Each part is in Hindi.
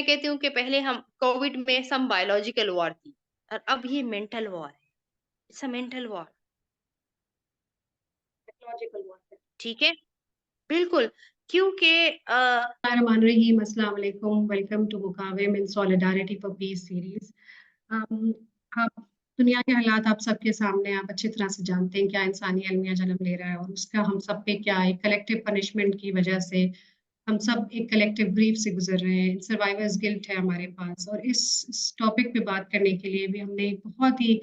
मैं कहती हूँ कि पहले हम कोविड में सम बायोलॉजिकल वॉर थी और अब ये मेंटल वॉर है। It's a mental war. Technological warfare. ठीक है? बिल्कुल, क्योंकि Bismillahirrahmanirrahim. Assalamu alaikum. Welcome to Mukawim in Solidarity for Peace series. अम, आप दुनिया के हालात आप सबके सामने आप अच्छी तरह से जानते हैं क्या इंसानी अलमिया जन्म ले रहा है और उसका हम सब पे क्या एक कलेक्टिव पनिशमेंट की वजह से हम सब एक कलेक्टिव ग्रीफ से गुजर रहे हैं। सर्वाइवर्स गिल्ट है हमारे पास और इस टॉपिक पे बात करने के लिए भी हमने एक बहुत ही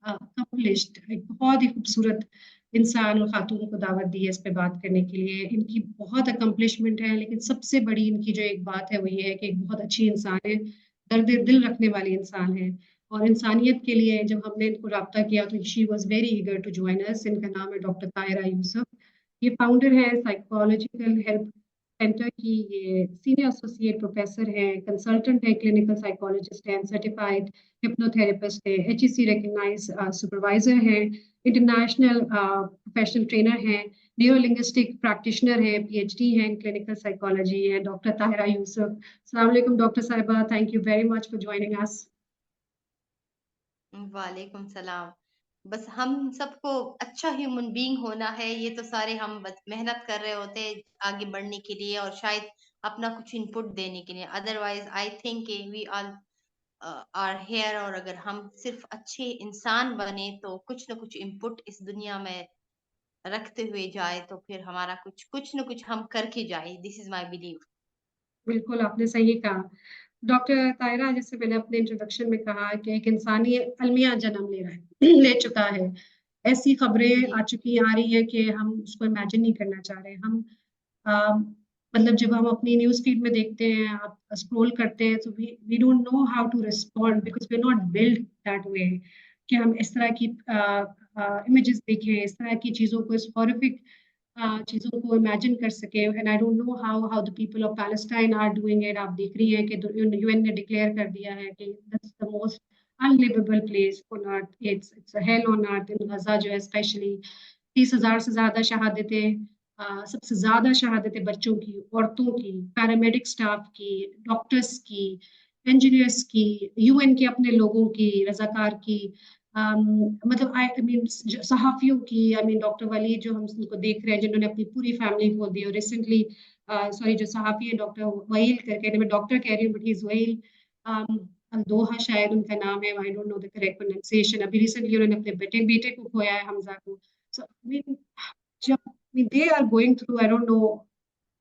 अकम्पलिश्ड एक बहुत ही खूबसूरत इंसान और खातून को दावत दी है इस पे बात करने के लिए। इनकी बहुत अकम्पलिशमेंट है लेकिन सबसे बड़ी इनकी जो एक बात है वो ये है कि एक बहुत अच्छी इंसान है, दर्द दिल रखने वाली इंसान है और इंसानियत के लिए जब हमने इनको राब्ता किया तो she was very eager to join us. इनका नाम है डॉक्टर ताहिरा यूसुफ। ये फाउंडर है साइकोलॉजिकल हेल्थ सेंटर की, ये सीनियर एसोसिएट प्रोफेसर हैं, कंसल्टेंट है, क्लिनिकल साइकोलॉजिस्ट हैं, सर्टिफाइड हिप्नोथेरेपिस्ट है, एचईसी रिकग्नाइज सुपरवाइजर हैं, इंटरनेशनल प्रोफेशनल ट्रेनर हैं, न्यूरो लिंग्विस्टिक प्रैक्टिशनर हैं, पीएचडी हैं, क्लिनिकल साइकोलॉजी है डॉक्टर ताहिरा यूसुफ। अस्सलाम वालेकुम डॉक्टर साहिबा, thank you very much for joining us. वालेकुम सलाम। बस हम सबको अच्छा ह्यूमन बीइंग होना है, ये तो सारे हम बस मेहनत कर रहे होते हैं आगे बढ़ने के लिए और शायद अपना कुछ इनपुट देने के लिए। Otherwise I think we all are here और अगर हम सिर्फ़ अच्छे इंसान बने तो कुछ न कुछ इनपुट इस दुनिया में रखते हुए जाए तो फिर हमारा कुछ न कुछ हम करके जाएँ। This is my believe. बिल्कुल, आपने सही कहा। डॉक्टर ताहिरा, जैसे मैंने अपने इंट्रोडक्शन में कहा कि एक इंसानी अलमिया जन्म ले रहा है ले चुका है। ऐसी खबरें जी। आ चुकी आ रही हैं कि हम उसको इमेजिन नहीं करना चाह रहे। हम अ, मतलब जब हम अपनी न्यूज़ फीड में देखते हैं, आप स्क्रॉल करते हैं तो we don't know how to respond because we are not built that way कि हम इस तरह की इमेजेस देखें, इस तरह की चीज़ों को, इस हॉरिफिक चीज़ों को इमेजिन कर सके। And I don't know how the people of Palestine are doing it. आप देख रही हैं कि यूएन ने डिक्लेयर कर दिया है कि that's the most unlivable place on earth. It's a hell on earth in Gaza जो है स्पेशली। 30,000 से ज़्यादा शहादतें, सबसे ज़्यादा शहादतें बच्चों की, औरतों की, पैरामेडिक स्टाफ की, डॉक्टर्स की, इंजीनियर्स की, यूएन के अपने लोगों की, रज़ाकार की, मतलब आई मीन सहाफ़ियों की, आई मीन डॉक्टर वली जो हम उनको देख रहे हैं जिन्होंने अपनी पूरी फैमिली खो दी और रिसेंटली सॉरी जो सहाफ़ी है डॉक्टर वहील करके, मैं डॉक्टर कह रही हूँ बट ही इज़ वहील अल्दोहा शायद उनका नाम है, आई don't know the correct pronunciation. अभी रिसेंटली उन्होंने अपने बेटे को खोया है, हमज़ा को। सो आई मीन जब they are going through, I don't know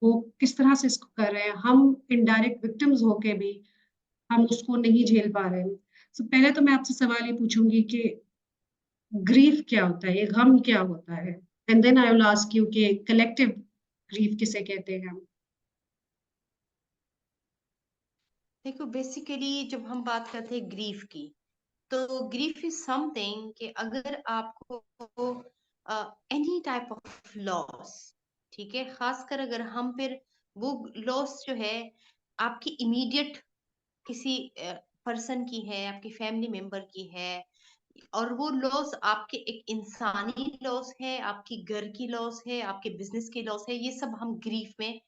वो किस तरह से इसको कर रहे हैं। हम इनडायरेक्ट विक्टिम्स होके भी हम उसको नहीं झेल पा रहे हैं। सो पहले तो मैं आपसे सवाल ये पूछूंगी कि ग्रीफ क्या होता है, ये गम क्या होता है, and then I will ask you कि कलेक्टिव ग्रीफ किसे कहते हैं हम। देखो बेसिकली जब हम बात करते हैं ग्रीफ की, तो ग्रीफ इज समथिंग कि अगर आपको एनी टाइप ऑफ लॉस, ठीक है, खासकर अगर हम फिर वो लॉस जो है आपकी इमीडिएट किसी पर्सन की है, आपकी फैमिली मेंबर की है, और वो लॉस आपके एक इंसानी लॉस है, आपकी घर की लॉस है, आपके बिजनेस की लॉस है, ये सब हम ग्रीफ में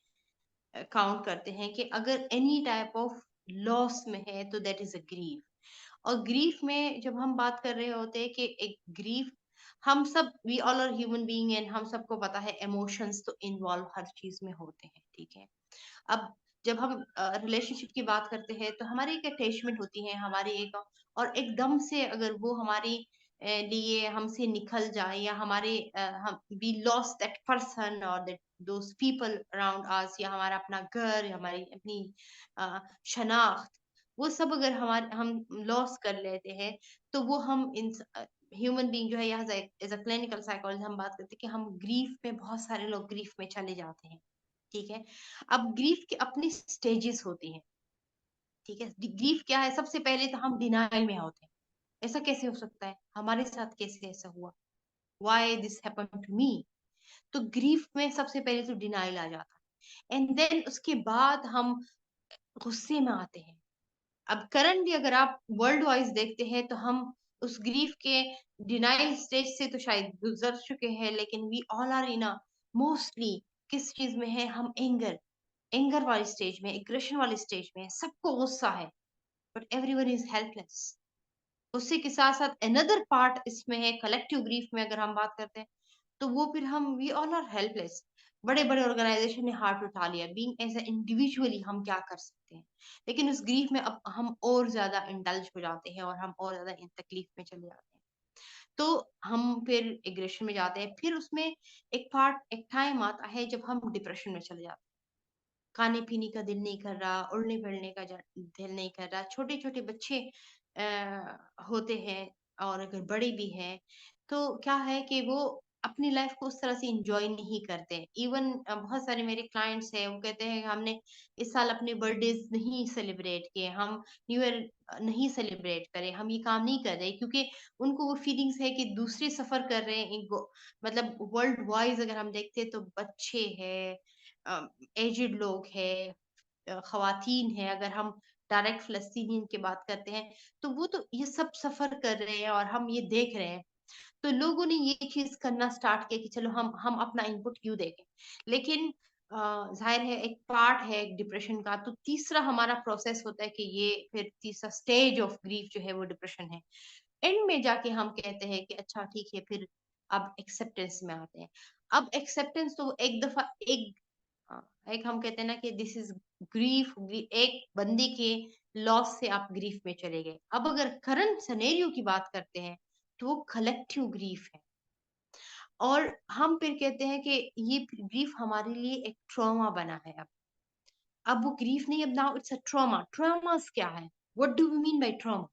काउंट करते हैं कि अगर एनी टाइप ऑफ लॉस में है तो दैट इज अ ग्रीफ। और ग्रीफ में जब हम बात कर रहे होते हैं कि एक ग्रीफ, हम सब we all are human being and हम सबको पता है इमोशंस तो इन्वॉल्व हर चीज में होते हैं, ठीक है। अब जब हम रिलेशनशिप की बात करते हैं तो हमारी एक अटैचमेंट होती है, हमारी एक, और एकदम से अगर वो हमारी लिए हमसे निकल जाए या हमारे हम वी लॉस दैट पर्सन और that those people around us, या हमारा अपना घर या हमारी अपनी शनाख्त, वो सब अगर हमारे हम लॉस कर लेते हैं तो वो हम इन ह्यूमन बीइंग जो है, यहाँ एज अ क्लिनिकल साइकोलॉजी हम बात करते हैं कि हम ग्रीफ में, बहुत सारे लोग ग्रीफ में चले जाते हैं, ठीक है। अब ग्रीफ के अपनी स्टेजेस होती हैं, ठीक है। ग्रीफ क्या है, सबसे पहले तो हम डिनाइल में होते हैं, ऐसा कैसे हो सकता है, हमारे साथ कैसे ऐसा हुआ, why this happened to me. तो ग्रीफ में सबसे पहले तो डिनाइल आ जाता है, एंड देन उसके बाद हम गुस्से में आते हैं। अब करंटली अगर आप वर्ल्ड वाइज देखते हैं तो हम उस ग्रीफ के डिनाइल स्टेज से तो शायद गुजर चुके हैं, लेकिन we all are in a mostly किस चीज में है, हम एंगर वाली स्टेज में, एग्रेशन वाली स्टेज में, सबको गुस्सा है, बट एवरीवन इज हेल्पलेस। उसी के साथ साथ अनदर पार्ट इसमें है कलेक्टिव ग्रीफ में, अगर हम बात करते हैं तो वो फिर हम वी ऑल आर हेल्पलेस। बड़े बड़े ऑर्गेनाइजेशन ने हाथ उठा लिया, बीइंग एज इंडिविजुअली हम क्या कर सकते हैं, लेकिन उस ग्रीफ में अब हम और ज्यादा इंडल्ज हो जाते हैं और हम और ज्यादा इन तकलीफ में चले जाते हैं। तो हम फिर एग्रेशन में जाते हैं, फिर उसमें एक टाइम आता है जब हम डिप्रेशन में चले जाते हैं। खाने पीने का दिल नहीं कर रहा, उड़ने फिरने का दिल नहीं कर रहा। छोटे छोटे बच्चे होते हैं, और अगर बड़े भी हैं तो क्या है कि वो अपनी लाइफ को उस तरह से इंजॉय नहीं करते। इवन बहुत सारे मेरे क्लाइंट्स हैं, वो कहते हैं कि हमने इस साल अपने बर्थडेज नहीं सेलिब्रेट किए, हम न्यू ईयर नहीं सेलिब्रेट करे, हम ये काम नहीं कर रहे, क्योंकि उनको वो फीलिंग्स है कि दूसरे सफर कर रहे हैं। मतलब वर्ल्ड वाइज अगर हम देखते हैं तो बच्चे हैं, एजेड लोग हैं, खवातीन हैं, अगर हम डायरेक्ट फ़लस्तीनियन की बात करते हैं, तो वो तो ये सब सफ़र कर रहे हैं और हम ये देख रहे हैं। तो लोगों ने ये चीज़ करना स्टार्ट किया कि चलो हम अपना इनपुट क्यों दें। लेकिन ज़ाहिर है एक पार्ट है एक डिप्रेशन का, तो तीसरा हमारा प्रोसेस होता है कि ये फिर तीसरा स्टेज ऑफ ग्रीफ जो है वो डिप्रेशन है। एंड में जाके हम कहते हैं कि अच्छा ठीक है, फिर अब एक्सेप्टेंस में आते हैं। अब एक्सेप्टेंस तो एक दफ़ा एक एक हम कहते हैं ना कि दिस इज ग्रीफ, एक बंदे के लॉस से आप ग्रीफ में चले गए। अब अगर करंट सिनेरियो की बात करते हैं तो वो कलेक्टिव ग्रीफ है, और हम फिर कहते हैं कि ये ग्रीफ हमारे लिए एक ट्रॉमा बना है। अब वो ग्रीफ नहीं, अब now it's a trauma. Traumas क्या है, what do we mean by trauma?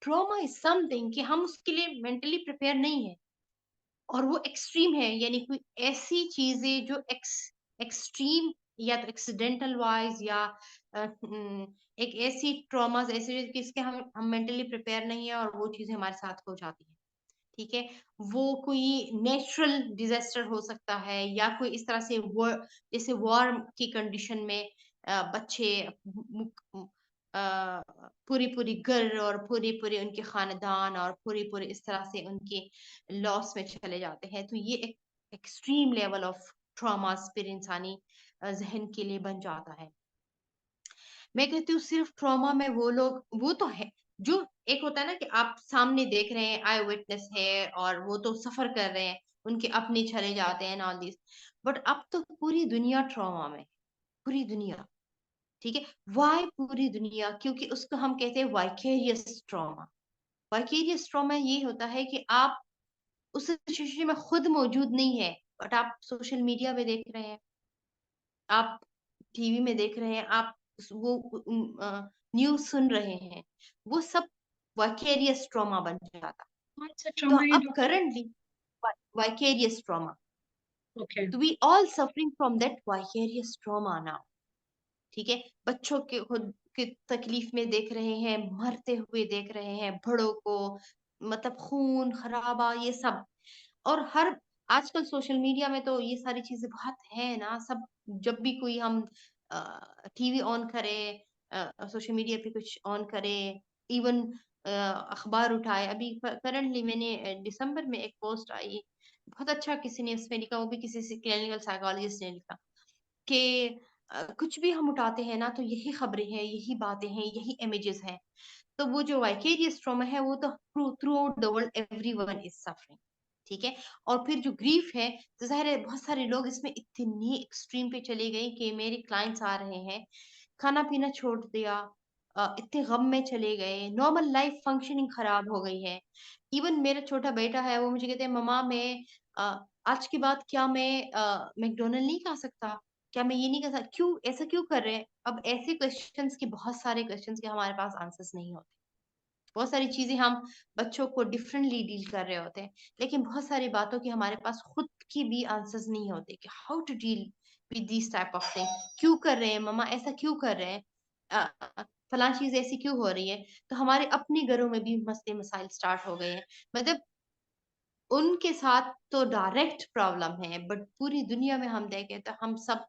Trauma is something कि हम उसके लिए मेंटली प्रिपेयर नहीं है, और वो एक्सट्रीम है, यानी कोई ऐसी चीजें जो एक्सट्रीम, या तो एक्सीडेंटल वाइज या एक ऐसी ट्रॉमास ऐसे कि इसके हम मेंटली प्रिपेयर नहीं है और वो चीजें हमारे साथ हो जाती है। ठीक है, वो कोई नेचुरल डिजास्टर हो सकता है, या कोई इस तरह से जैसे वॉर की कंडीशन में बच्चे पूरी पूरी घर और पूरी पूरी उनके खानदान और पूरी पूरी इस तरह से उनके लॉस में चले जाते हैं, तो ये एक एक्सट्रीम लेवल ऑफ ट्रॉमास फिर इंसानी जहन के लिए बन जाता है। मैं कहती हूँ सिर्फ ट्रॉमा में वो लोग, वो तो है जो एक होता है ना कि आप सामने देख रहे हैं, आई विटनेस है और वो तो सफर कर रहे हैं, उनके अपने चले जाते हैं ऑल दिस। बट अब तो पूरी दुनिया ट्रॉमा में है, पूरी दुनिया। ठीक है, वाई पूरी दुनिया? क्योंकि उसको हम कहते हैं वाइकेरियस ट्रॉमा। वाइकेरियस ट्रॉमा ये होता है कि आप उस सिचुएशन में खुद मौजूद नहीं है, बट आप सोशल मीडिया पे देख रहे हैं, आप टीवी में देख रहे हैं, आप न्यूज़ सुन रहे हैं, वो सब वाइकेरियस ट्रॉमा बन जाता। कौन सा तो ट्रॉमा है अब doctor? Currently vicarious trauma, okay. तो we all suffering from that vicarious trauma now. ठीक है, बच्चों के खुद की तकलीफ में देख रहे हैं, मरते हुए देख रहे हैं, बड़ों को, मतलब खून खराबा ये सब। और हर आजकल सोशल मीडिया में तो ये सारी चीजें बहुत है ना, सब जब भी कोई हम टीवी ऑन करें, सोशल मीडिया पे कुछ ऑन करें, इवन अखबार उठाए। अभी करंटली मैंने दिसंबर में एक पोस्ट आई, बहुत अच्छा किसी ने उसमें लिखा, वो भी किसी से क्लिनिकल साइकोलॉजिस्ट ने लिखा कि कुछ भी हम उठाते हैं ना तो यही खबरें हैं, यही बातें हैं, यही इमेजेस हैं। तो वो जो वाइकेरियस ट्रॉमा है वो तो through out the world everyone is suffering. ठीक है, और फिर जो ग्रीफ है, तो जाहिर है बहुत सारे लोग इसमें इतनी एक्सट्रीम पे चले गए कि मेरे क्लाइंट्स आ रहे हैं, खाना पीना छोड़ दिया, इतने गम में चले गए, नॉर्मल लाइफ फंक्शनिंग खराब हो गई है। इवन मेरा छोटा बेटा है, वो मुझे कहते हैं मम्मा मैं आज के बाद क्या मैं मैकडोनल्ड नहीं खा सकता, क्या मैं ये नहीं कर सकता? क्यों ऐसा क्यों कर रहे हैं? अब ऐसे क्वेश्चंस के, बहुत सारे क्वेश्चंस के हमारे पास आंसर्स नहीं होते। बहुत सारी चीजें हम बच्चों को डिफरेंटली डील कर रहे होते हैं, लेकिन बहुत सारी बातों के हमारे पास खुद की भी आंसर्स नहीं होते कि how to deal with this type of thing. क्यों कर रहे हैं मम्मा, ऐसा क्यों कर रहे हैं, फलां चीज ऐसी क्यों हो रही है? तो हमारे अपने घरों में भी मसले मसाइल स्टार्ट हो गए हैं। मतलब उनके साथ तो डायरेक्ट प्रॉब्लम है, बट पूरी दुनिया में हम देखें तो हम सब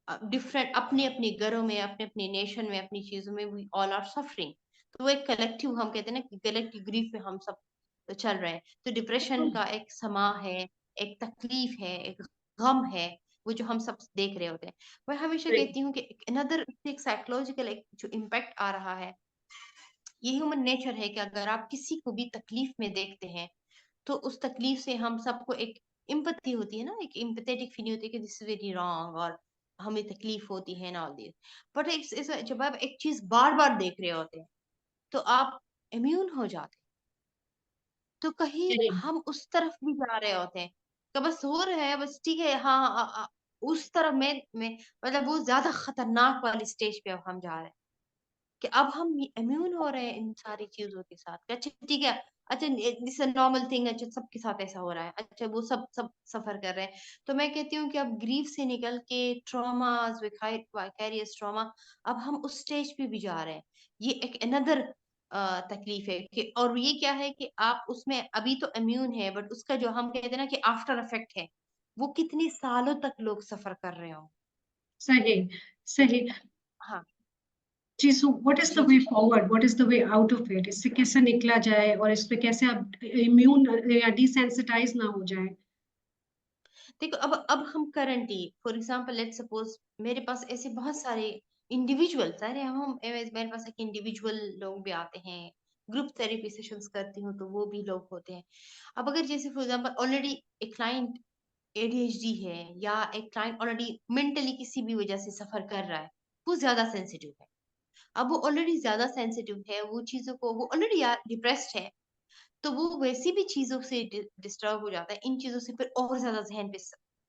डिफरेंट अपने अपने घरों में, अपने अपने नेशन में, अपनी चीजों में वी ऑल आर सफरिंग। तो वो एक कलेक्टिव, हम कहते हैं ना कि कलेक्टिव ग्रीफ में हम सब चल रहे हैं। तो डिप्रेशन तो का एक समा है, एक तकलीफ है, एक गम है, वो जो हम सब देख रहे होते हैं। मैं हमेशा सही, कहती हूँ कि अनदर एक साइकोलॉजिकल एक जो इम्पैक्ट आ रहा है, ये ह्यूमन नेचर है कि अगर आप किसी को भी तकलीफ में देखते हैं, तो उस तकलीफ से हम सबको एक एम्पैथी होती है ना, एक एम्पैथेटिक फीलिंग होती है कि दिस इज वेरी रॉन्ग, और हमें तकलीफ होती है ना, ऑल दिस। बट जब आप एक चीज बार बार देख रहे होते हैं, तो आप इम्यून हो जाते हैं। तो कहीं सही, हम उस तरफ भी जा रहे होते हैं कि बस हो रहा है, बस ठीक है, हाँ, उस तरफ में मतलब वो ज्यादा खतरनाक वाली स्टेज पे अब हम जा रहे हैं कि अब हम इम्यून हो रहे हैं इन सारी चीज़ों के साथ। कि अच्छा ठीक है, अच्छा दिस अ नॉर्मल थिंग, अच्छा सबके साथ ऐसा हो रहा है, अच्छा वो सब सब सफ़र कर रहे हैं। तो मैं कहती हूँ कि अब ग्रीफ से निकल के ट्रॉमास, विकैरियस ट्रॉमा, अब हम उस स्टेज पे भी जा रहे हैं। ये एक अनदर तकलीफ है कि, और ये क्या है कि आप उसमें अभी तो इम्यून है, बट उसका जो हम कहते हैं ना कि आफ्टर इफेक्ट है, वो कितने सालों तक लोग सफ़र कर रहे हों। सही, सही। हाँ, जी, सो व्हाट इज़ द जी, वे जी। Forward? What is the way out of it? इससे कैसे निकला जाए और इसपे कैसे आप इम्यून या डिसेंसिटाइज़ ना हो जाएँ? देखो, अब हम currently for example let's suppose मेरे पास ऐसे बहुत सारे इंडिविजुअल्स, अरे मेरे पास एक इंडिविजुअल लोग भी आते हैं, ग्रुप थेरेपी सेशंस करती हूँ तो वो भी लोग होते हैं। अब अगर जैसे फॉर एग्जांपल ऑलरेडी एक क्लाइंट एडीएचडी है, या एक क्लाइंट ऑलरेडी मेंटली किसी भी वजह से सफर कर रहा है, वो ज्यादा सेंसिटिव है। अब वो ऑलरेडी ज्यादा सेंसिटिव है, वो चीजों को, वो ऑलरेडी डिप्रेस्ड है, तो वो वैसी भी चीज़ों से डिस्टर्ब हो जाता है, इन चीज़ों से फिर और ज़्यादा ज़हन पे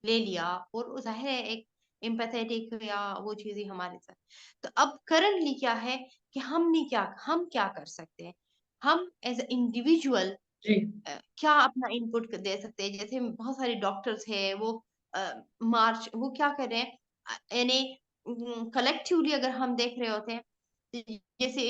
ले लिया, और वो ज़ाहिर है एक एम्पैथेटिक या वो चीज़ें हमारे साथ। तो अब करंटली क्या है कि हम क्या कर सकते हैं? हम एज़ अ इंडिविजुअल जी, क्या अपना इनपुट दे सकते हैं? जैसे बहुत सारे डॉक्टर्स हैं, वो मार्च वो क्या कर रहे हैं, यानी कलेक्टिवली अगर हम देख रहे होते हैं, जैसे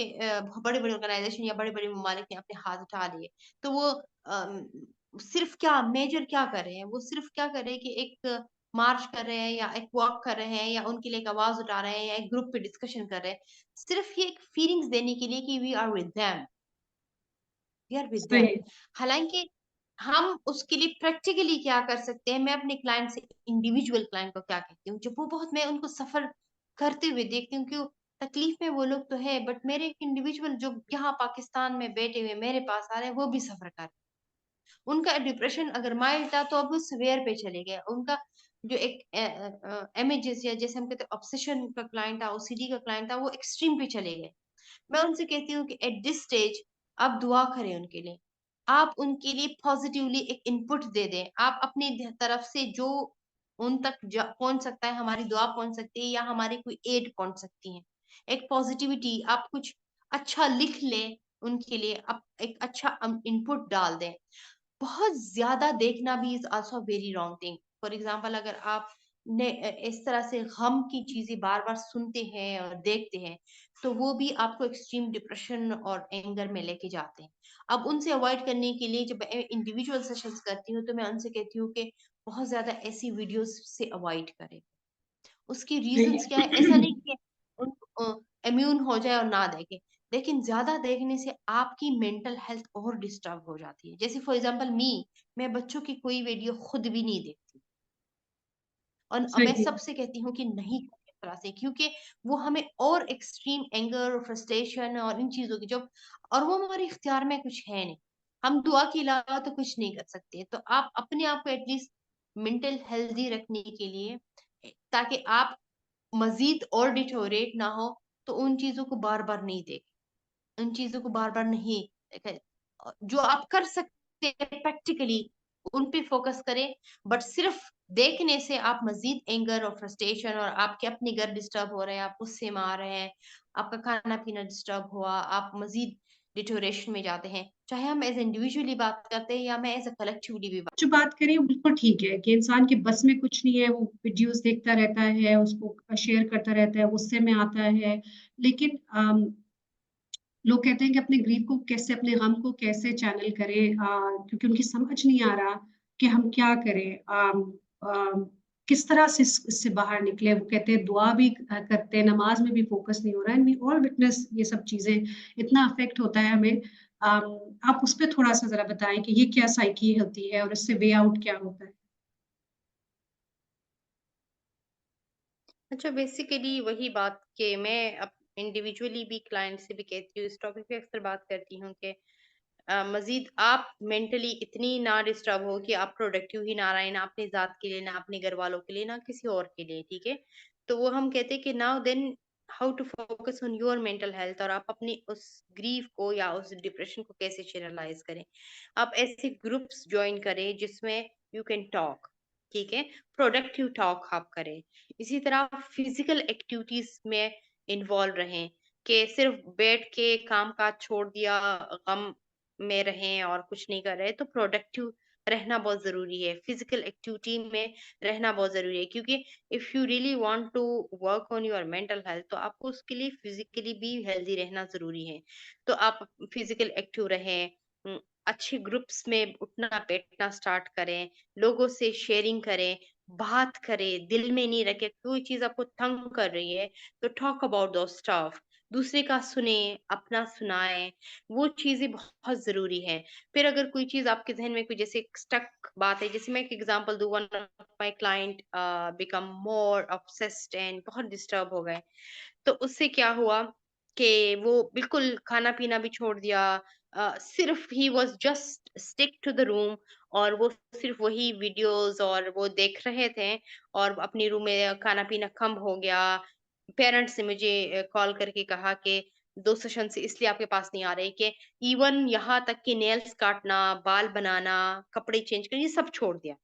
बड़े-बड़े ऑर्गेनाइज़ेशन या बड़े-बड़े ममालिक ने अपने हाथ उठा लिए, तो वो सिर्फ़ क्या मेजर क्या कर रहे हैं? वो सिर्फ़ क्या कर रहे हैं कि एक मार्च कर रहे हैं, या एक वॉक कर रहे हैं, या उनके लिए एक आवाज़ उठा रहे हैं, या एक ग्रुप पे डिस्कशन कर रहे हैं। सिर्फ़ ये एक फीलिंग्स देने के लिए कि वी आर विद देम। सही, हालाँकि हम उसके लिए प्रैक्टिकली क्या कर सकते हैं, मैं अपने क्लाइंट से, इंडिविजुअल क्लाइंट को क्या कहती हूँ, जब वो बहुत, मैं उनको सफ़र करते हुए देखती हूँ कि वो तकलीफ में वो लोग तो है, बट मेरे एक इंडिविजुअल जो यहाँ पाकिस्तान में बैठे हुए मेरे पास आ रहे हैं, वो भी सफ़र कर रहे हैं। उनका डिप्रेशन अगर माइल्ड था, तो अब वो सीवियर पे चले गए। उनका जो एक इमेजेस, या जैसे हम कहते हैं ऑब्सेशन का क्लाइंट था, ओसीडी का क्लाइंट था, वो एक्सट्रीम पे चले गए। मैं उनसे कहती हूँ कि एट दिस स्टेज आप दुआ करें उनके लिए। आप उनके लिए पॉज़िटिवली एक इनपुट दे दें। आप अपनी तरफ से जो उन तक पहुँच सकता है, हमारी दुआ पहुँच सकती है, या हमारी कोई एड पहुँच सकती है। एक पॉज़िटिविटी आप कुछ अच्छा लिख लें उनके लिए, आप एक अच्छा इनपुट डाल दें। बहुत ज़्यादा देखना भी is also very wrong thing. For example अगर आप इस तरह से गम की चीज़ें बार-बार सुनते हैं और देखते हैं, तो वो भी आपको एक्सट्रीम डिप्रेशन और एंगर में लेके जाते हैं। अब उनसे अवॉइड करने के लिए जब इंडिविजुअल सेशंस करती हूँ, तो मैं उनसे कहती हूँ कि बहुत ज़्यादा ऐसी वीडियोज़ से अवॉइड करें। उसकी जी। रीज़न्स क्या है? ऐसा नहीं कि उन इम्यून हो जाए और ना देखें। लेकिन ज़्यादा देखने से आपकी मेंटल हेल्थ और डिस्टर्ब हो जाती है। जैसे फॉर एग्ज़ाम्पल मैं बच्चों की कोई वीडियो खुद भी नहीं देखती, और मैं सही, सबसे कहती हूँ कि नहीं करें इस तरह से, क्योंकि वो हमें और एक्सट्रीम एंगर और फ्रस्ट्रेशन और इन चीज़ों की जो, और वो हमारे इख्तियार में कुछ है नहीं। हम दुआ के अलावा तो कुछ नहीं कर सकते। तो आप अपने आप को एटलीस्ट मेंटल हेल्दी रखने के लिए, ताकि आप मज़ीद और डिटोरेट ना हो, तो उन चीज़ों को बार-बार नहीं देखें। उन चीज़ों को बार-बार नहीं देखें। जो आप कर सकते हैं प्रैक्टिकली, उन पे फ़ोकस करें, बट सिर्फ़ देखने से आप मज़ीद एंगर और फ्रस्ट्रेशन, और आपके अपने घर डिस्टर्ब हो रहे हैं, आप गुस्से में आ रहे हैं, आपका खाना-पीना डिस्टर्ब हुआ, आप मज़ीद डिटोरेशन में जाते हैं। चाहे हम एज़ इंडिविजुअली बात करते हैं, या मैं एज़ अ कलेक्टिवली भी बात। जो बात करी वो बिल्कुल ठीक है कि इंसान के बस में कुछ नहीं है, वो वीडियोज़ देखता रहता है, उसको शेयर करता रहता है, गुस्से में आता है। लेकिन लोग कहते हैं कि अपने ग्रीफ को कैसे अपने गम को कैसे चैनल करें क्योंकि उनकी समझ नहीं आ रहा कि हम क्या करें किस तरह से इससे बाहर निकले वो कहते हैं दुआ भी करते हैं नमाज में भी फोकस नहीं हो रहा है एंड वी ऑल विटनेस ये सब चीजें इतना अफेक्ट होता है हमें आप उस पर थोड़ा सा जरा बताएं कि ये क्या साइकी होती है और इससे वे आउट क्या होता है अच्छा, बेसिकली वही बात कि मैं अब इंडिविजुअली भी क्लाइंट से भी कहती हूँ, इस टॉपिक पे अक्सर बात करती हूँ कि मज़ीद आप मेंटली इतनी ना डिस्टर्ब हो कि आप प्रोडक्टिव ही ना रहें, ना अपनी ज़ात के लिए, ना अपने घरवालों के लिए, ना किसी और के लिए, ठीक है? तो वो हम कहते हैं कि now then how to focus on your mental health, और आप अपनी उस ग्रीफ को या उस डिप्रेशन को कैसे चैनलाइज़ करें। आप ऐसे ग्रुप्स जॉइन करें जिसमें यू कैन टॉक, ठीक है? प्रोडक्टिव टॉक आप करें। इसी तरह फिज़िकल एक्टिविटीज़ में इन्वॉल्व रहें, कि सिर्फ़ बैठ के काम-काज छोड़ दिया, गम में रहें और कुछ नहीं कर रहे, तो प्रोडक्टिव रहना बहुत ज़रूरी है। फिज़िकल एक्टिविटी में रहना बहुत ज़रूरी है, क्योंकि if you really want to work on your mental health, तो आपको उसके लिए फिज़िकली भी हेल्दी रहना ज़रूरी है। तो आप फिज़िकल एक्टिव रहें, अच्छे ग्रुप्स में उठना-बैठना स्टार्ट करें, लोगों से शेयरिंग करें, बात करें, दिल में नहीं रखें। कोई चीज़ आपको तंग कर रही है, तो टॉक अबाउट दोज़ स्टफ। दूसरे का सुनें, अपना सुनाएँ, वो चीज़ें बहुत ज़रूरी हैं। फिर अगर कोई चीज़ आपके ज़हन में कोई जैसे स्टक बात है, जैसे मैं एक एग्ज़ाम्पल दूँ, one of my client become more obsessed and बहुत डिस्टर्ब हो गए। तो उससे क्या हुआ कि वो बिल्कुल खाना-पीना भी छोड़ दिया, सिर्फ़ he was just stick to the room, और वो सिर्फ़ वही वीडियोज़ और वो देख रहे थे, और अपने रूम में खाना-पीना कम हो गया। पेरेंट्स ने मुझे कॉल करके कहा कि 2 सेशन से इसलिए आपके पास नहीं आ रहे, कि इवन यहाँ तक कि नेल्स काटना, बाल बनाना, कपड़े चेंज करना, ये सब छोड़ दिया।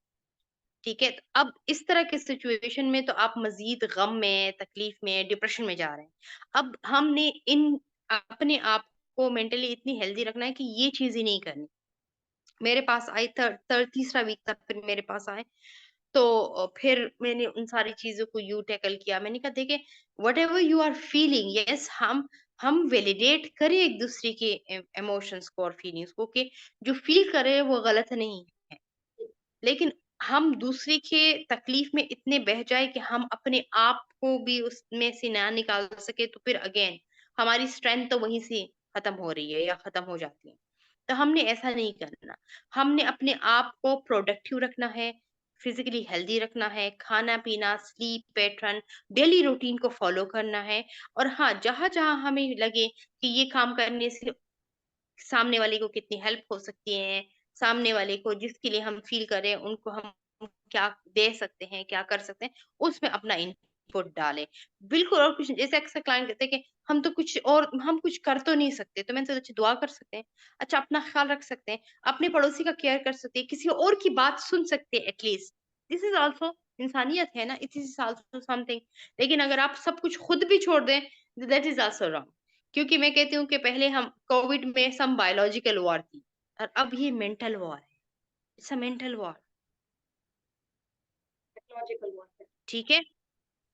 ठीक है? तो अब इस तरह के सिचुएशन में तो आप मज़ीद गम में, तकलीफ में, डिप्रेशन में जा रहे हैं। अब हमने इन अपने आप को मेंटली इतनी हेल्दी रखना है कि ये चीज़ें नहीं करनी। मेरे पास आई तीसरा वीक था, फिर मेरे पास आए, तो फिर मैंने उन सारी चीज़ों को यूँ टैकल किया। मैंने कहा देखिए, whatever you are feeling, yes, हम वैलिडेट करें एक-दूसरे के इमोशंस को और फीलिंग्स को, कि जो फील कर रहे हैं वो गलत नहीं है। लेकिन हम दूसरे के तकलीफ में इतने बह जाए कि हम अपने आप को भी उसमें से ना निकाल सके, तो फिर अगेन हमारी स्ट्रेंथ तो वहीं से खत्म हो रही है या खत्म हो जाती है। तो हमने ऐसा नहीं करना। हमने अपने आप को प्रोडक्टिव रखना है, फिजिकली हेल्दी रखना है, खाना पीना, स्लीप पैटर्न, डेली रूटीन को फॉलो करना है। और हाँ, जहां जहां हमें लगे कि ये काम करने से सामने वाले को कितनी हेल्प हो सकती है, सामने वाले को जिसके लिए हम फ़ील कर रहे हैं, उनको हम क्या दे सकते हैं, क्या कर सकते हैं, उसमें अपना इनपुट डालें। बिल्कुल, और कुछ जैसे अक्सर क्लाइंट कहते हैं कि हम कुछ कर तो नहीं सकते, तो मैंने सोचा अच्छा दुआ कर सकते हैं, अच्छा अपना ख़्याल रख सकते हैं, अपने पड़ोसी का केयर कर सकते हैं, किसी और की बात सुन सकते हैं at least. This is also इंसानियत है ना, इट इज़ ऑल्सो समथिंग। लेकिन अगर आप सब कुछ खुद भी छोड़ दें, दैट इज़ ऑल्सो रॉन्ग। क्योंकि मैं कहती हूँ कि पहले हम कोविड में सम बायोलॉजिकल वॉर थी, और अब ये मेंटल वॉर है। It's a mental war, psychological warfare. ठीक है?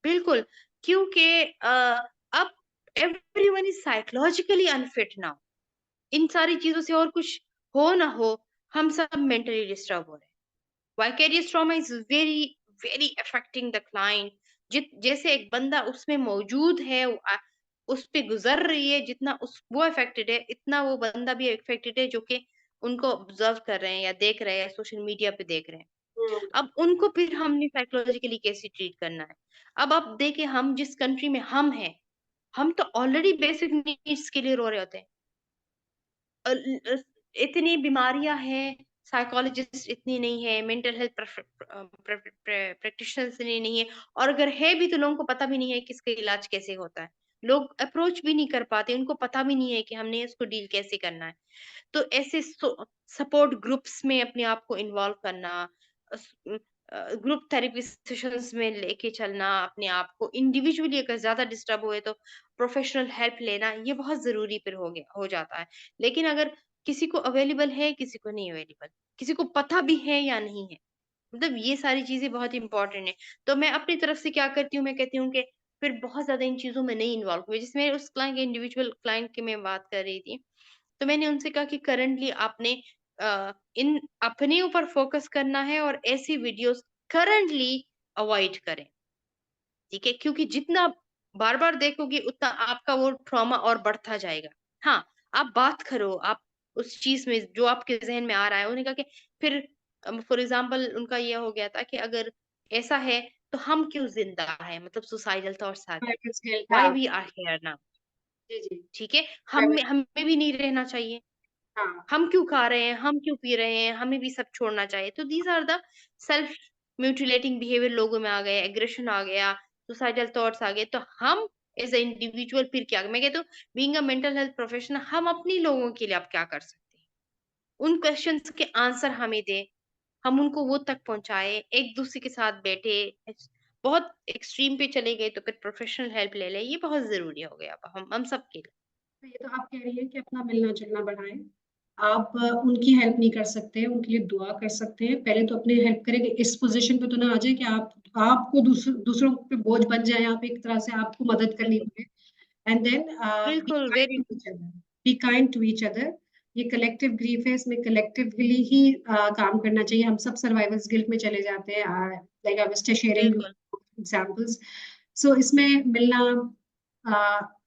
बिल्कुल, क्योंकि अब everyone is psychologically unfit now. इन सारी चीज़ों से और कुछ हो ना हो, हम सब मेंटली डिस्टर्ब हो रहे हैं। Vicarious trauma is very, very affecting the client. जैसे एक बंदा उसमें मौजूद है, उस पे गुजर रही है, जितना उस वो अफेक्टेड है, इतना वो बंदा भी अफेक्टेड है जो कि उनको ऑब्जर्व कर रहे हैं या देख रहे हैं, सोशल मीडिया पे देख रहे हैं। हुँ, अब उनको फिर हमने साइकोलॉजिकली कैसे ट्रीट करना है। अब आप देखें, हम जिस कंट्री में हम हैं, हम तो ऑलरेडी बेसिक नीड्स के लिए रो रहे होते हैं। अ, ल अ, इतनी बीमारियाँ हैं, साइकोलॉजिस्ट इतनी नहीं है, मेंटल हेल्थ प्रैक्टिशनर्स इतने नहीं है, और अगर है भी तो लोगों को पता भी नहीं है कि इसका इलाज कैसे होता है। लोग अप्रोच भी नहीं कर पाते, उनको पता भी नहीं है कि हमने इसको डील कैसे करना है। तो ऐसे सपोर्ट ग्रुप्स में अपने आप को इन्वॉल्व करना, ग्रुप थेरेपी सेशंस में लेके चलना अपने आप को, इंडिविजुअली अगर ज़्यादा डिस्टर्ब हुए तो प्रोफेशनल हेल्प लेना, ये बहुत ज़रूरी फिर हो जाता है। लेकिन अगर किसी को अवेलेबल है, किसी को नहीं अवेलेबल, किसी को पता भी है या नहीं है, मतलब ये सारी चीज़ें बहुत इम्पोर्टेंट है। तो मैं अपनी तरफ से क्या करती हूँ, मैं कहती हूँ कि फिर बहुत ज़्यादा इन चीज़ों में नहीं इन्वॉल्व हुए। जैसे मेरे उस क्लाइंट के इंडिविजुअल क्लाइंट की मैं बात कर रही थी, तो मैंने उनसे कहा कि करंटली आपने इन अपने ऊपर फोकस करना है, और ऐसी वीडियोस करंटली अवॉइड करें, ठीक है? क्योंकि जितना बार-बार देखोगे उतना आपका वो ट्रॉमा और बढ़ता जाएगा। हाँ, आप बात करो, आप उस चीज़ में जो आपके ज़हन में आ रहा है, उन्होंने कहा कि फिर फॉर एग्ज़ाम्पल उनका ये हो गया था कि अगर ऐसा है तो हम क्यों जिंदा है, मतलब सुसाइडल थॉट्स आ गए, सर्वाइवल स्किल, व्हाई हाँ, वी आर हियर नाउ। जी, जी। ठीक है, सर्वाइवल, हमें भी नहीं रहना चाहिए। हाँ, हम क्यों खा रहे हैं, हम क्यों पी रहे हैं, हमें भी सब छोड़ना चाहिए। तो these are the self mutilating behaviour लोगों में आ गए, एग्रेशन आ गया, सुसाइडल थॉट्स आ गए। तो हम एज ए इंडिविजुअल फिर क्या, मैं कहती हूँ being a mental health professional, हम अपनी लोगों के लिए अब क्या कर सकते हैं, उन क्वेश्चंस के आंसर हमें दे, हम उनको वो तक पहुंचाए, एक दूसरे के साथ बैठे। बहुत एक्सट्रीम पे चले गए तो फिर प्रोफेशनल हेल्प ले ले, ये बहुत जरूरी हो गया अब हम सब के लिए। तो ये तो आप कह रही हैं कि अपना मिलना-जुलना बढ़ाएँ। आप उनकी हेल्प नहीं कर सकते, उनके लिए दुआ कर सकते हैं। पहले तो अपनी हेल्प करेंगे, इस पोज़ीशन पे तो ना आ जाए कि आपको दूसरों पे बोझ बन जाएँ, आप एक तरह से आपको मदद करनी बिल्कुल, पड़े। एंड देन बी बिल्कुल, kind very to each other, be kind to each other. ये कलेक्टिव ग्रीफ है, इसमें कलेक्टिवली ही काम करना चाहिए। हम सब सर्वाइवल्स गिल्ट में चले जाते हैं। Like I was just sharing बिल्कुल, एग्जांपल्स। सो इसमें मिलना,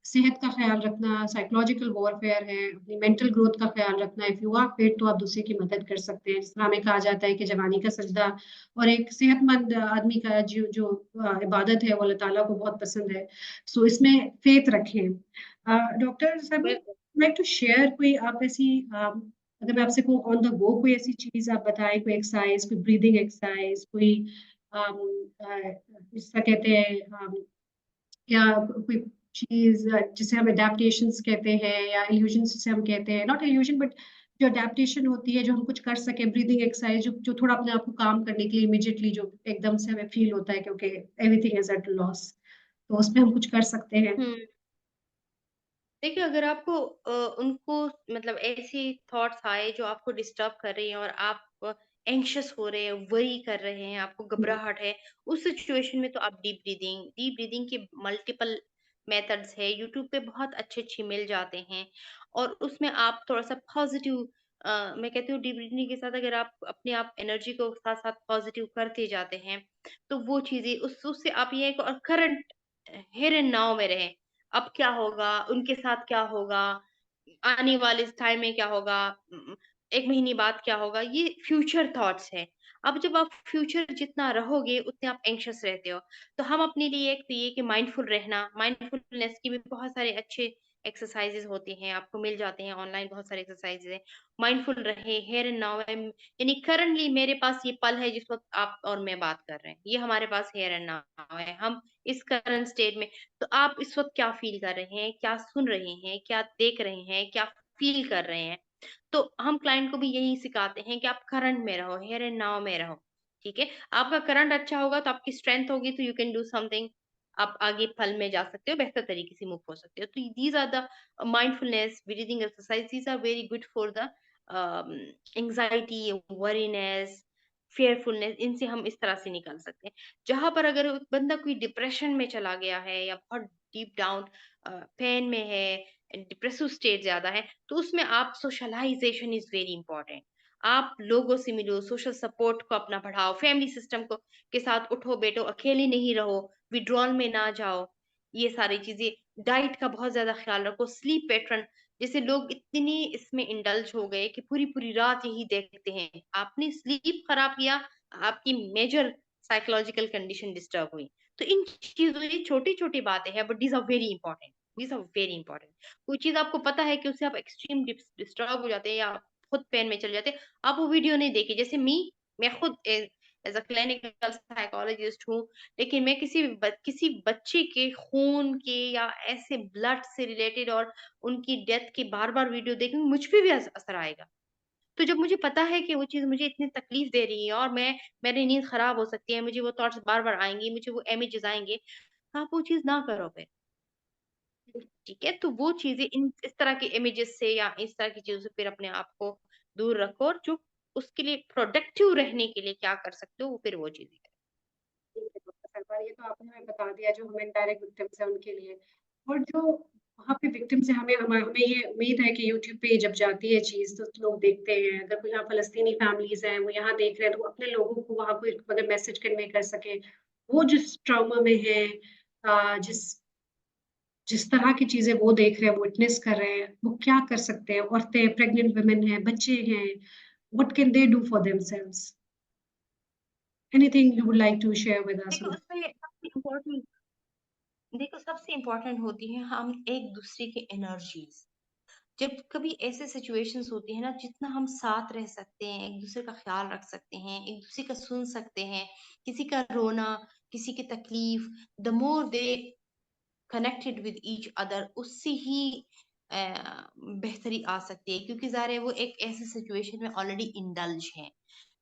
सेहत का ख्याल रखना, साइकोलॉजिकल वॉरफेयर है, अपनी मेंटल ग्रोथ का ख्याल रखना। इफ यू आर फिट तो आप दूसरे की मदद कर सकते हैं। जिस तरह हमें कहा जाता है कि जवानी का सजदा, और एक सेहतमंद आदमी का जो जो इबादत है वो अल्लाह ताला को बहुत पसंद है। सो इसमें फेथ रखें। डॉक्टर साहब, बिल्कुल। लाइक टू शेयर कोई आप ऐसी अगर मैं आपसे कहूँ ऑन द गो कोई ऐसी चीज आप बताएं, कोई एक्सरसाइज, कोई ब्रीदिंग एक्सरसाइज, कोई जिसका कहते हैं या कोई चीज जिसे हम अडेप्टेशंस कहते हैं या इल्यूजन जिसे हम कहते हैं, नॉट इल्यूजन बट जो अडेप्टेशन होती है, जो हम कुछ कर सके, ब्रीदिंग एक्सरसाइज जो थोड़ा अपने आप को काम करने के लिए इमीडिएटली जो एकदम से हमें फील होता है क्योंकि एवरीथिंग इज एट लॉस, तो उसमें हम कुछ कर सकते हैं। हुँ। देखिए, अगर आपको उनको मतलब ऐसी थॉट्स आए जो आपको डिस्टर्ब कर रही हैं और आप एंग्ज़ियस हो रहे हैं, वरी कर रहे हैं, आपको हम्म, घबराहट है, उस सिचुएशन में तो आप डीप ब्रीथिंग के मल्टीपल मेथड्स है, यूट्यूब पे बहुत अच्छे-अच्छे मिल जाते हैं। और उसमें आप थोड़ा-सा पॉज़िटिव, मैं कहती हूँ डीप ब्रीथिंग के साथ अगर आप अपने आप एनर्जी को साथ-साथ पॉज़िटिव करते जाते हैं, तो वो चीज़ें उससे आप ये एक और करंट हियर एंड नाउ में रहें। अब क्या होगा? उनके साथ क्या होगा? आने वाले इस टाइम में क्या होगा? 1 महीने बाद क्या होगा? ये फ्यूचर थॉट्स हैं। अब जब आप फ्यूचर जितना रहोगे, उतने आप एंग्ज़ियस रहते हो। तो हम अपने लिए एक तो ये कि माइंडफुल रहना, माइंडफुलनेस के भी बहुत सारे अच्छे एक्सरसाइज़ेज़ होते हैं, आपको मिल जाते हैं ऑनलाइन बहुत सारे एक्सरसाइज़ेज़ हैं। माइंडफुल रहें, हियर एंड नाउ यानी करंटली मेरे पास ये पल है जिस वक़्त आप और मैं बात कर रहे हैं। ये हमारे पास हियर एंड नाउ है। हम इस करंट स्टेट में, तो आप इस वक़्त क्या फ़ील कर रहे हैं? क्या सुन रहे हैं? क्या देख रहे हैं? क्या फ़ील कर रहे हैं? तो हम क्लाइंट को भी यही सिखाते हैं कि आप करंट में रहो, हियर एंड नाउ में रहो, ठीक है? आपका करंट अच्छा होगा तो आपकी स्ट्रेंथ होगी तो यू कैन डू समथिंग, आप आगे फल में जा सकते हो, बेहतर तरीके से मूव हो सकते हो। तो these are the mindfulness, breathing exercise, these are very good for the anxiety, worriness, fearfulness, इनसे हम इस तरह से निकल सकते हैं। जहाँ पर अगर बंदा कोई डिप्रेशन में चला गया है या बहुत डीप डाउन पेन में है, डिप्रेसिव स्टेट ज़्यादा है, तो उसमें आप सोशलाइज़ेशन इज़ वेरी इम्पोर्टेंट। आप लोगों से मिलो, सोशल सपोर्ट को अपना बढ़ाओ, फैमिली सिस्टम को के साथ उठो-बैठो, अकेले नहीं रहो, विथड्रॉल में ना जाओ। ये सारी चीज़ें, डाइट का बहुत ज़्यादा ख़्याल रखो, स्लीप पैटर्न, जैसे लोग इतनी इसमें इंडल्ज हो गए कि पूरी-पूरी रात यही देखते हैं। आपने स्लीप खराब किया, आपकी मेजर साइकोलॉजिकल कंडीशन डिस्टर्ब हुई। तो इन चीज़ों, ये छोटी-छोटी बातें हैं but these are very important, these are very important. कोई चीज़ आपको पता है कि उससे आप एक्सट्रीम डिस्टर्ब हो जाते हैं या खुद पेन में चले जाते हैं, आप वो वीडियो नहीं देखिए। जैसे मैं खुद एज़ अ क्लिनिकल साइकोलॉजिस्ट हूँ, लेकिन मैं किसी बच्चे के खून के या ऐसे ब्लड से रिलेटेड और उनकी डेथ की बार-बार वीडियो देखूँगी, मुझ पे भी असर आएगा। तो जब मुझे पता है कि वो चीज़ मुझे इतनी तकलीफ़ दे रही है और मेरी नींद ख़राब हो सकती है, मुझे वो थॉट्स बार-बार आएँगे, मुझे वो इमेजेस आएँगे, तो आप वो चीज़ ना करो फिर, ठीक है? तो वो चीज़ें, इन इस तरह के इमेजेस से या इस तरह की चीज़ों से फिर अपने आप को दूर रखो, और जो उसके लिए प्रोडक्टिव रहने के लिए क्या कर सकते हो, वो फिर वो चीज़ें करो। ये तो आपने हमें बता दिया जो हमें डायरेक्ट विक्टिम्स है उनके लिए। और जो वहाँ पे विक्टिम्स है, हमें ये उम्मीद है कि यूट्यूब पे जब जाती है चीज़ तो लोग देखते हैं। अगर कोई यहाँ फ़लस्तीनी फैमिलीज़ हैं, वो यहाँ देख रहे हैं तो वो अपने लोगों को वहाँ कोई अगर मैसेज कन्वे कर सकें, वो जिस ट्रॉमा में हैं, जिस जिस तरह की चीज़ें वो देख रहे हैं, वो विटनेस कर रहे हैं, वो क्या कर सकते हैं? औरतें, प्रेग्नेंट वुमेन हैं, बच्चे हैं, what can they do for themselves? Anything you would like to share with us? देखो उसमें सबसे इम्पोर्टेंट देखो सबसे इम्पोर्टेंट होती है हम एक दूसरे की एनर्जीज। जब कभी ऐसे सिचुएशंस होती है ना, जितना हम साथ रह सकते हैं, एक दूसरे का ख्याल रख सकते हैं, एक दूसरे का सुन सकते हैं, किसी का रोना, किसी की तकलीफ, the more they connected with each other, उससे ही बेहतरी आ सकती है। क्योंकि ज़ाहिर है वो एक ऐसे सिचुएशन में ऑलरेडी इंडल्ज हैं,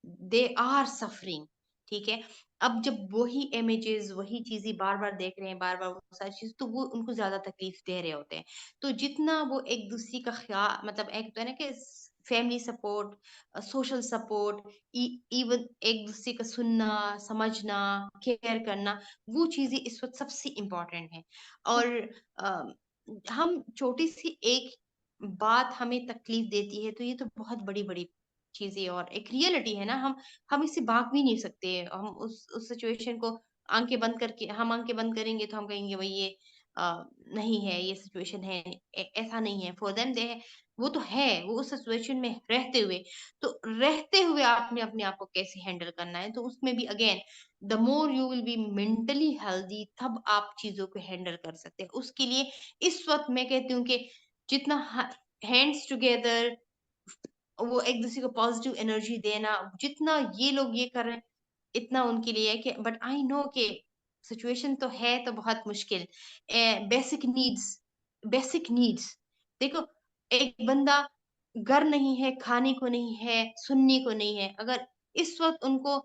दे आर सफरिंग। ठीक है, अब जब वही इमेजेस वही चीजें बार बार देख रहे हैं, बार बार वो सारी चीज, तो वो उनको ज्यादा तकलीफ दे रहे होते हैं। तो जितना वो एक दूसरे का ख्याल, मतलब एक तो है ना कि family support, social support, even एक दूसरे का सुनना, समझना, केयर करना, वो चीजें इस वक्त सबसे इम्पोर्टेंट है। और अ, हम छोटी सी एक बात हमें तकलीफ देती है, तो ये तो बहुत बड़ी बड़ी चीजें और एक रियलिटी है ना, हम इससे भाग भी नहीं सकते। हम उस सिचुएशन को आंखें बंद करके, हम आंखें बंद करेंगे तो हम कहेंगे भाई ये नहीं है, ये सिचुएशन है, ऐसा नहीं है। फॉर देम दे, वो तो है, वो उस सिचुएशन में रहते हुए। तो रहते हुए आपने अपने आप को कैसे हैंडल करना है, तो उसमें भी again the more you will be mentally healthy, तब आप चीजों को हैंडल कर सकते हैं। उसके लिए इस वक्त मैं कहती हूँ कि जितना हैंड्स टुगेदर, वो एक दूसरे को पॉजिटिव एनर्जी देना, जितना ये लोग ये कर रहे हैं, इतना उनके लिए है कि बट आई नो कि सिचुएशन तो है तो बहुत मुश्किल। बेसिक नीड्स, बेसिक नीड्स, देखो एक बंदा घर नहीं है, खाने को नहीं है, सुनने को नहीं है, अगर इस वक्त उनको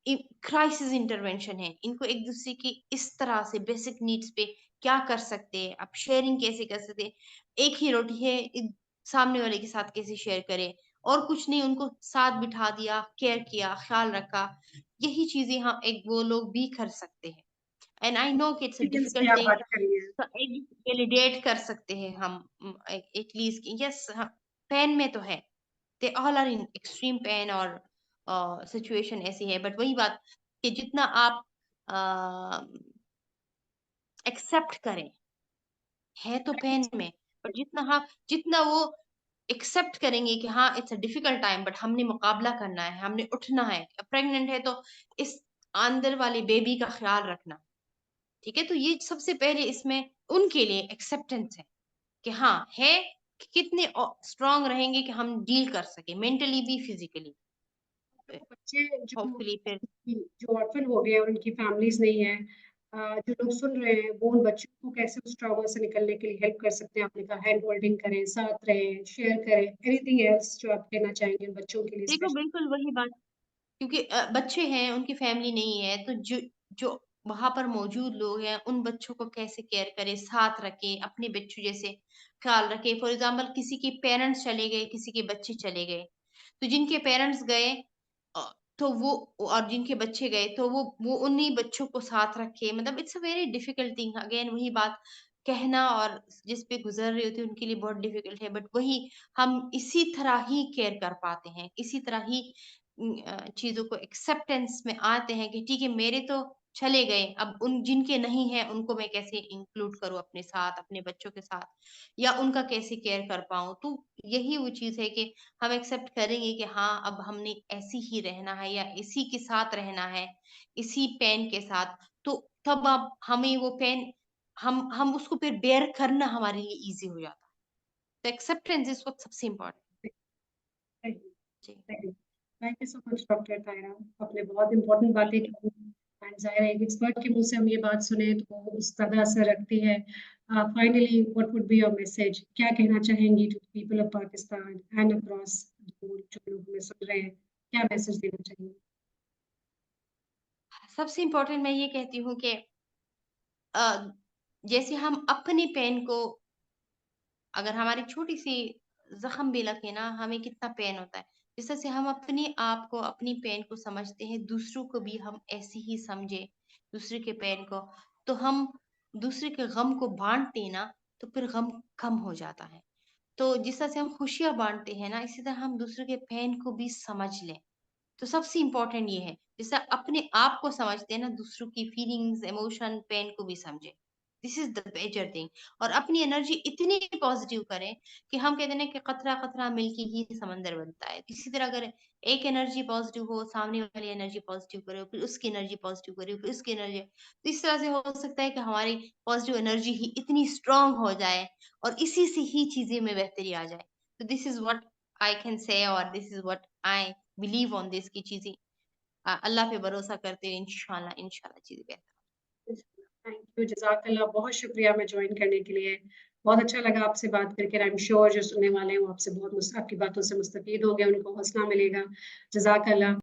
क्राइसिस इंटरवेंशन है, इनको एक दूसरे की इस तरह से बेसिक नीड्स पे क्या कर सकते हैं, आप शेयरिंग कैसे कर सकते हैं, एक ही रोटी है, सामने वाले के साथ कैसे शेयर करें, और कुछ नहीं, उनको साथ बिठा दिया, केयर किया, ख्याल रखा, यही चीजें हम एक वो लोग भी कर सकते हैं। एंड आई नो कि इट्स अ एक्सपीरियंस पे डिफिकल्ट आप थिंग, बात करिए। वैलिडेट कर सकते हैं हम एटलीस्ट, यस पेन में तो है, they all are in extreme pain, और सिचुएशन ऐसी है, बट वही बात कि जितना आप एक्सेप्ट करें, है तो पेन में, पर जितना हाँ, जितना वो एक्सेप्ट करेंगे कि हाँ it's a difficult time, but हमने मुकाबला करना है, हमने उठना है, प्रेग्नेंट है तो इस अंदर वाले बेबी का ख्याल रखना। ठीक है, तो ये सबसे पहले इसमें उनके लिए एक्सेप्टेंस है कि हाँ है, कि कितने स्ट्रांग रहेंगे कि हम डील कर सके मेंटली भी, फिजिकली। बच्चे जो होपफुली फिर जो ऑर्फन हो गए और उनकी फैमिलीज नहीं है, जो लोग सुन रहे हैं वो उन बच्चों को कैसे उस ट्रॉमा से निकलने के लिए हेल्प कर सकते हैं? आपने कहा हैंड होल्डिंग करें, साथ रहें, शेयर करें, एनीथिंग एल्स जो आप कहना चाहेंगे उन बच्चों के लिए देखो स्पेशल? बिल्कुल वही बात, क्योंकि बच्चे हैं, उनकी फैमिली नहीं है, तो जो जो वहां पर मौजूद लोग हैं, उन बच्चों को कैसे केयर करें, साथ रखें, अपने बच्चों जैसे ख्याल रखें। फॉर एग्जाम्पल किसी के पेरेंट्स चले गए, किसी के बच्चे चले गए, तो जिनके पेरेंट्स गए अ, तो वो, और जिनके बच्चे गए तो वो उन्हीं बच्चों को साथ रखे, मतलब it's a very difficult thing. Again वही बात, कहना और जिस पे गुजर रही होती है उनके लिए बहुत डिफिकल्ट है, बट वही हम इसी तरह ही केयर कर पाते हैं, इसी तरह ही चीज़ों को एक्सेप्टेंस में आते हैं कि ठीक है मेरे तो चले गए, अब उन जिनके नहीं है उनको मैं कैसे इंक्लूड करूँ अपने साथ, अपने बच्चों के साथ, या उनका कैसे केयर कर पाऊँ। तो यही वो चीज़ है कि हम एक्सेप्ट करेंगे कि हाँ, अब हमने ऐसे ही रहना है या इसी के साथ रहना है, इसी पेन के साथ। तो तब अब हमें वो पेन, हम उसको फिर बेयर करना हमारे लिए ईज़ी हो जाता है। तो एक्सेप्टेंस इस वक़्त सबसे इम्पोर्टेंट। जी। Thank you so much doctor Tayra, आपने बहुत इम्पोर्टेंट बातें वेलकम। की। एंड जाहिर है एक एक्सपर्ट के मुंह से हम ये बात सुने तो उस ज्यादा असर रखती है। Finally what would be your message? क्या कहना चाहेंगी to people of Pakistan and across, जो लोग हमें सुन रहे हैं, क्या मैसेज देना चाहेंगे? सबसे इम्पोर्टेंट मैं ये कहती हूँ कि अ, जैसे हम अपने पेन को, अगर हमारी छोटी-सी ज़ख्म भी लगे ना, हमें कितना पेन होता है। जिस तरह से हम अपने आप को, अपनी पेन को समझते हैं, दूसरों को भी हम ऐसे ही समझें, दूसरे के पेन को, तो हम दूसरे के गम को बाँटते हैं ना, तो फिर गम कम हो जाता है। तो जिस तरह से हम खुशियाँ बाँटते हैं ना, इसी तरह हम दूसरे के पेन को भी समझ लें। तो सबसे इम्पोर्टेंट ये है, जैसे अपने आप को समझते हैं ना, दूसरों की फीलिंग्स, इमोशन, पेन को भी समझें। This is the major thing. और अपनी एनर्जी इतनी पॉजिटिव करें कि हम कहते हैं ना कि कतरा कतरा मिलके ही समंदर बनता है। इसी तरह अगर एक एनर्जी पॉजिटिव हो, सामने वाली एनर्जी पॉजिटिव करे, फिर उसकी एनर्जी पॉजिटिव करे, फिर उसकी एनर्जी, तो इस तरह से हो सकता है कि हमारी पॉजिटिव एनर्जी ही इतनी स्ट्रांग हो जाए और इसी से ही चीजें में बेहतरी आ जाए। तो this is what I can say, और this is what I believe on this की चीजें अल्लाह पे भरोसा करते हुए इंशाल्लाह इंशाल्लाह चीजें बेहतर। थैंक यू, जज़ाकल्लाह, बहुत शुक्रिया हमें जॉइन करने के लिए। बहुत अच्छा लगा आपसे बात करके। आई एम श्योर जो सुनने वाले हैं वो आपसे बहुत आपकी बातों से मुस्तफ़ीद हो गए, उनको हौसला मिलेगा। जज़ाकल्लाह।